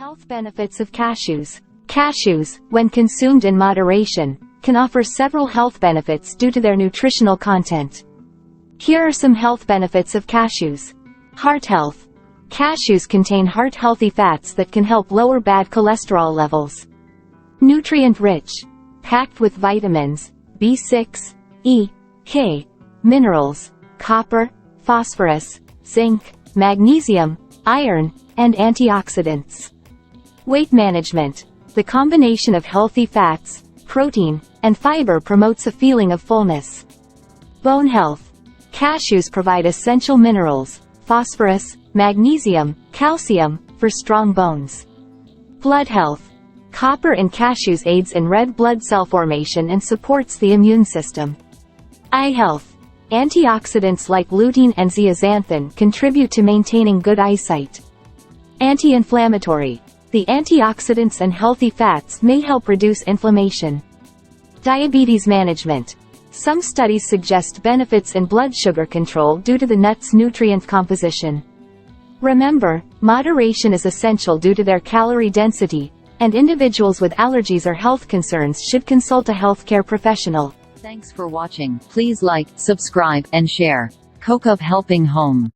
Health benefits of cashews. Cashews, when consumed in moderation, can offer several health benefits due to their nutritional content. Here are some health benefits of cashews. Heart health. Cashews contain heart-healthy fats that can help lower bad cholesterol levels. Nutrient-rich. Packed with vitamins, B6, E, K, minerals, copper, phosphorus, zinc, magnesium, iron, and antioxidants. Weight management. The combination of healthy fats, protein, and fiber promotes a feeling of fullness. Bone health. Cashews provide essential minerals, phosphorus, magnesium, calcium, for strong bones. Blood health. Copper in cashews aids in red blood cell formation and supports the immune system. Eye health. Antioxidants like lutein and zeaxanthin contribute to maintaining good eyesight. Anti-inflammatory. The antioxidants and healthy fats may help reduce inflammation. Diabetes management. Some studies suggest benefits in blood sugar control due to the nut's nutrient composition. Remember, moderation is essential due to their calorie density, and individuals with allergies or health concerns should consult a healthcare professional. Thanks for watching. Please like, subscribe, and share. Cook Up Helping Home.